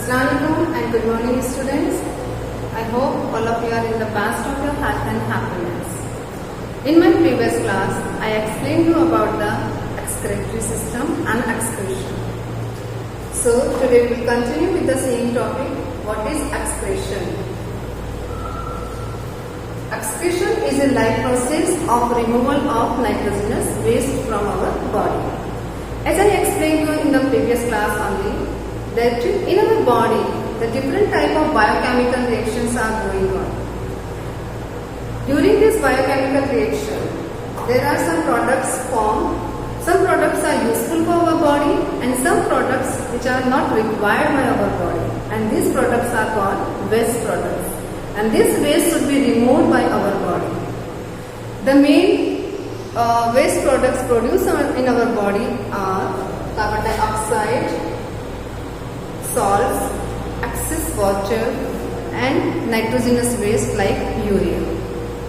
Assalamualaikum and good morning students. I hope all of you are in the best of your health and happiness. In my previous class, I explained you about the excretory system and excretion. So today we will continue with the same topic. What is excretion? Excretion is a life process of removal of nitrogenous waste from our body. As I explained you in the previous class only, that in our body, the different type of biochemical reactions are going on. During this biochemical reaction, there are some products formed. Some products are useful for our body and some products which are not required by our body. And these products are called waste products. And this waste should be removed by our body. The main waste products produced in our body are carbon dioxide, salts, excess water and nitrogenous waste like urea.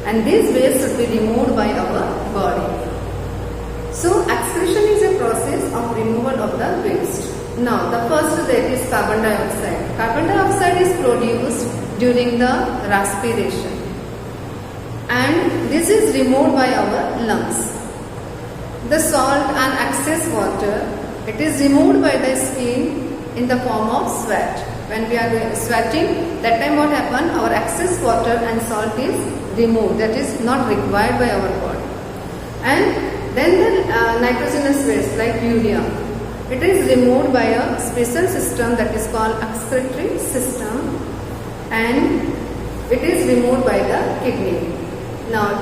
And these waste should be removed by our body. So excretion is a process of removal of the waste. Now the first that is carbon dioxide. Carbon dioxide is produced during the respiration and this is removed by our lungs. The salt and excess water, it is removed by the skin in the form of sweat. When we are sweating, that time what happens? Our excess water and salt is removed. That is not required by our body. And then the nitrogenous waste like urea, it is removed by a special system that is called excretory system, and it is removed by the kidney. Now,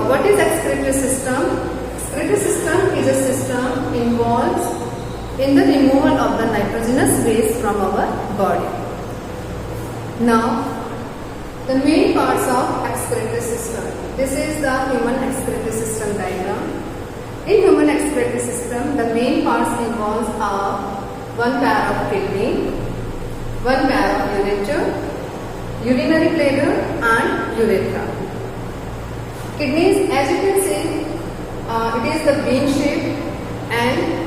what is excretory system? Excretory system is a system involved in the removal of the nitrogenous waste from our body. Now, the main parts of excretory system. This is the human excretory system diagram. In human excretory system, the main parts involved are one pair of kidney, one pair of ureter, urinary bladder and urethra. Kidneys, as you can see, it is the bean shape, and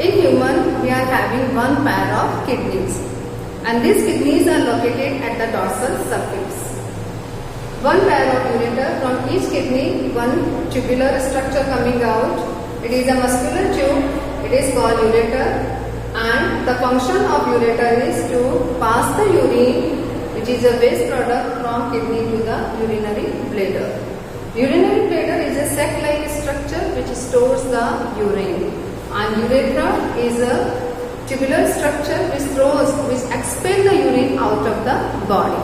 in human, we are having one pair of kidneys, and these kidneys are located at the dorsal surface. One pair of ureter, from each kidney, one tubular structure coming out. It is a muscular tube. It is called ureter, and the function of ureter is to pass the urine, which is a waste product, from kidney to the urinary bladder. Urinary bladder is a sac-like structure which stores the urine. And urethra is a tubular structure which expels the urine out of the body.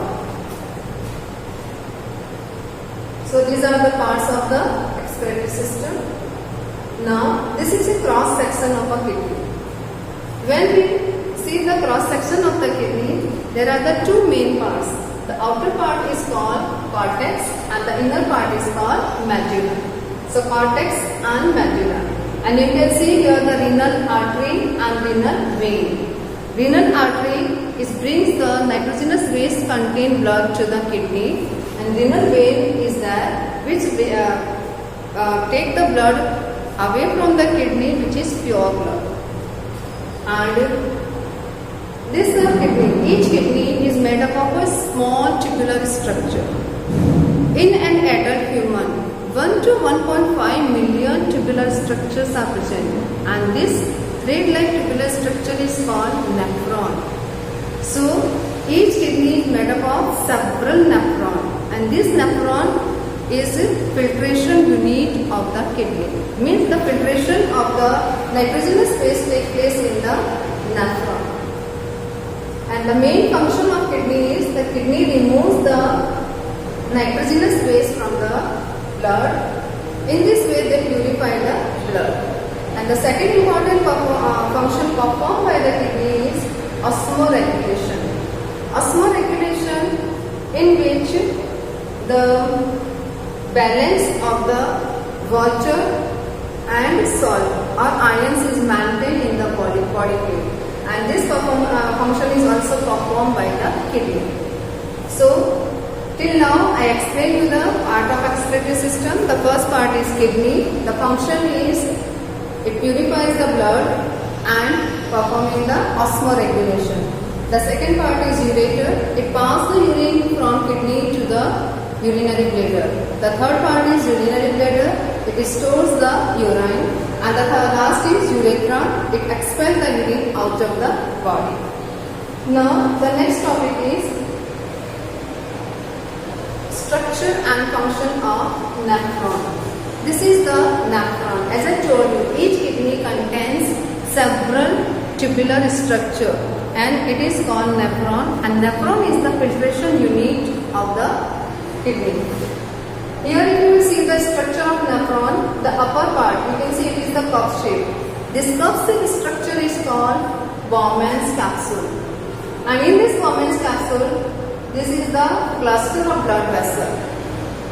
So these are the parts of the excretory system. Now this is a cross section of a kidney. When we see the cross section of the kidney, there are the two main parts. The outer part is called cortex and the inner part is called medulla. So cortex and medulla. And you can see here the renal artery and renal vein. Renal artery brings the nitrogenous waste contained blood to the kidney, and renal vein is there which take the blood away from the kidney, which is pure blood. And this kidney, each kidney is made up of a small tubular structure. In an adult human, 1 to 1.5 million tubular structures are present, and this thread-like tubular structure is called nephron. So each kidney is made up of several nephron, and this nephron is filtration unit of the kidney. Means the filtration of the nitrogenous waste takes place in the nephron. And the main function of kidney is the kidney removes the nitrogenous waste from the blood. In this way they purify the blood. And the second important function performed by the kidney is osmoregulation. Osmoregulation, in which the balance of the water and salt or ions is maintained in the body fluid, and this function is also performed by the kidney. So till now I explained you the part of excretory system. The first part is kidney. The function is it purifies the blood and performing the osmoregulation. The second part is ureter. It passes the urine from kidney to the urinary bladder. The third part is urinary bladder. It stores the urine. And the last is urethra. It expels the urine out of the body. Now the next topic is structure and function of nephron. This is the nephron. As I told you, each kidney contains several tubular structure and it is called nephron, and nephron is the filtration unit of the kidney. Here you will see the structure of nephron. The upper part, you can see it is the cup shape. This cup shape structure is called Bowman's capsule. And in this Bowman's capsule, this is the cluster of blood vessel.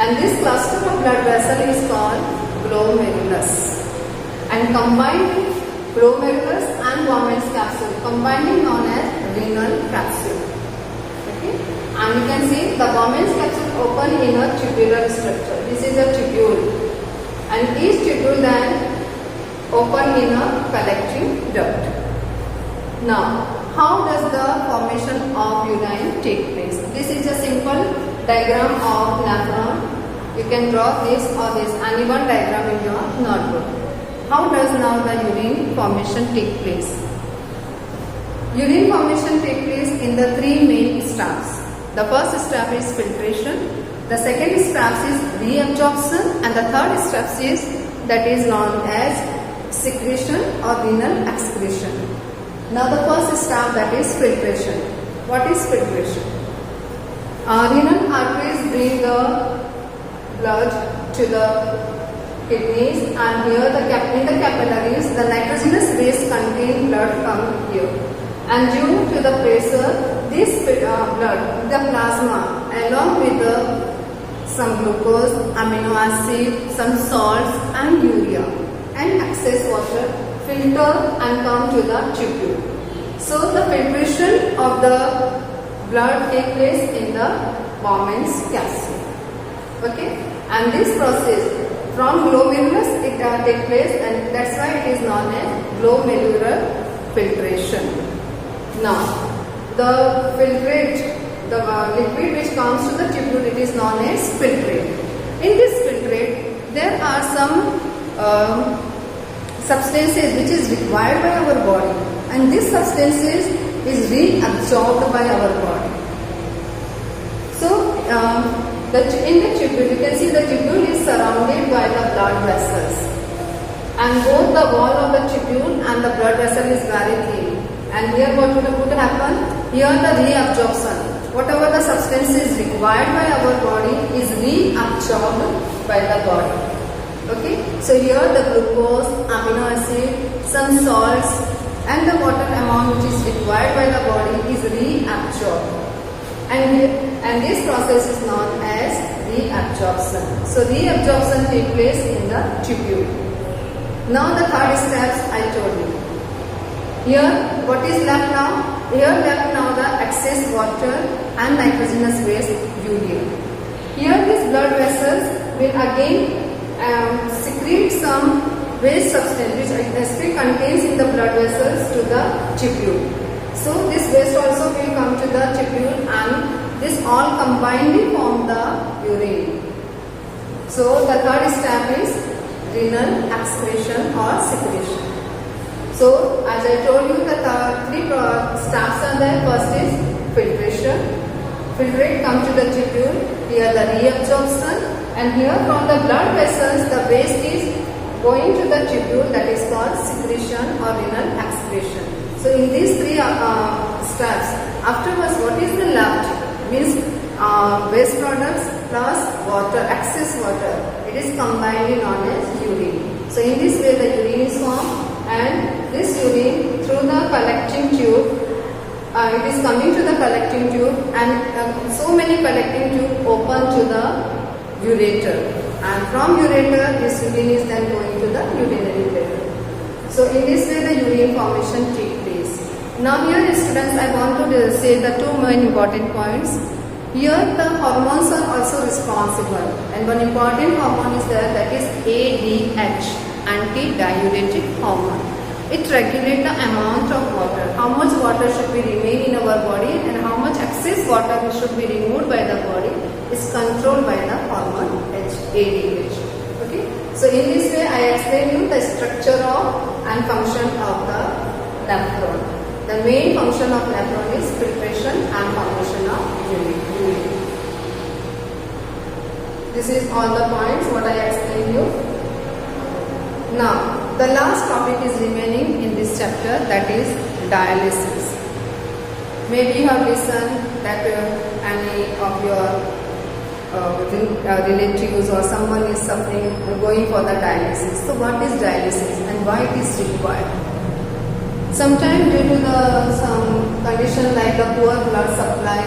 And this cluster of blood vessel is called glomerulus. And combined glomerulus and Bowman's capsule, combining known as renal capsule. Okay? And you can see the Bowman's capsule open in a tubular structure. This is a tubule. And each tubule then open in a collecting duct. Now, how does the formation of urine take place? This is a simple diagram of nephron. You can draw this or this, any one diagram in your notebook. How does now the urine formation take place? Urine formation take place in the three main steps. The first step is filtration. The second step is reabsorption, and the third step is that is known as secretion or renal excretion. Now the first step, that is filtration. What is filtration? Renal arteries bring the blood to the kidneys, and here in the capillaries the nitrogenous base contained blood come here, and due to the pressure this blood, the plasma along with some glucose, amino acid, some salts and urea and excess water filter and come to the tubule. So the filtration of the blood take place in the Bowman's capsule. Okay, and this process from glomerulus it take place, and that's why it is known as glomerular filtration. Now the filtrate, the liquid which comes to the tubule, it is known as filtrate. In this filtrate there are some substances which is required by our body, and this substances is reabsorbed by our body. So in the tubule, you can see the tubule is surrounded by the blood vessels, and both the wall of the tubule and the blood vessel is very thin. And here what would happen? Here the reabsorption, whatever the substance is required by our body is reabsorbed by the body. Okay, so here the glucose, amino acid, some salts and the water amount which is required by the body is reabsorbed, and this process is known as reabsorption. So reabsorption takes place in the tubule. Now the third steps I told you. Here what is left now? Here left now the excess water and nitrogenous base urea. Here these blood vessels will again secrete some waste substance which still contains in the blood vessels to the tubule. So this waste also will come to the tubule, and this all combined form the urine. So the third step is renal excretion or secretion. So as I told you, the three steps are there. First is filtration. Filtrate comes to the tubule. Here the reabsorption, and here from the blood vessels the waste is going to the tubule, that is called secretion or renal excretion. So in these three steps, afterwards what is the left? Means waste products plus water, excess water. It is combined known as urine. So in this way the urine is formed, and this urine through the collecting tube, it is coming to the collecting tube, and so many collecting tube open to the ureter, and from ureter this urine is then going to the urinary bladder. So in this way the urine formation takes place. Now here students, I want to say the two main important points. Here the hormones are also responsible, and one important hormone is there, that is ADH, anti-diuretic hormone. It regulates the amount of water, how much water should be remain in our body and how much excess water should be removed by the body is controlled by the hormone ADH. Okay. So in this way I explain you the structure of and function of the nephron. The main function of nephron is filtration and formation of urine. This is all the points what I explained you. Now the last topic is remaining in this chapter, that is dialysis. Maybe you have listened that any of your relatives or someone is suffering going for the dialysis. So what is dialysis and why it is required? Sometimes due to some condition like the poor blood supply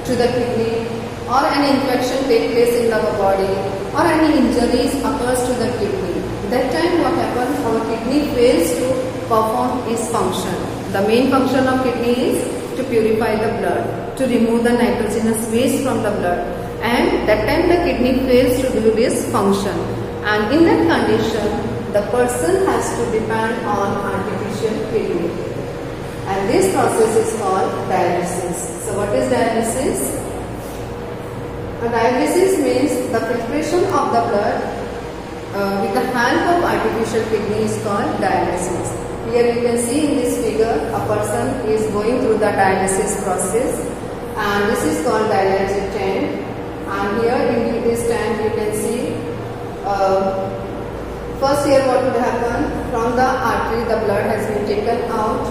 to the kidney or an infection take place in our body or any injuries occurs to the kidney. That time what happens, our kidney fails to perform its function. The main function of kidney is to purify the blood, to remove the nitrogenous waste from the blood, and that time the kidney fails to do this function, and in that condition the person has to depend on artificial kidney, and this process is called dialysis. So what is dialysis? Dialysis means the filtration of the blood with the help of artificial kidney is called dialysis. Here you can see in this figure a person is going through the dialysis process, and this is called dialysis tank, and here in this tank you can see first here what would happen, from the artery the blood has been taken out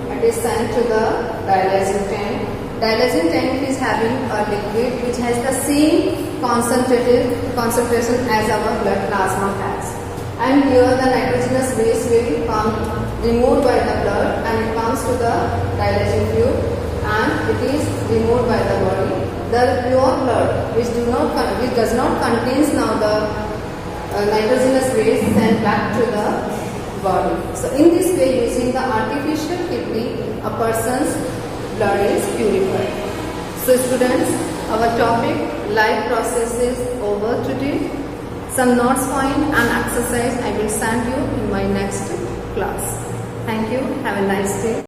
and is sent to the dialysis tank. Dialysis tank is having a liquid which has the same concentration as our blood plasma has, and here the nitrogenous waste will come removed by the blood and it comes to the dialysis tube and it is removed by the body. The pure blood which does not contains now the nitrogenous waste sent back to the body. So in this way, using the artificial kidney, a person's blood is purified. So students, our topic life processes over today. Some notes point and exercise I will send you in my next class. Thank you. Have a nice day.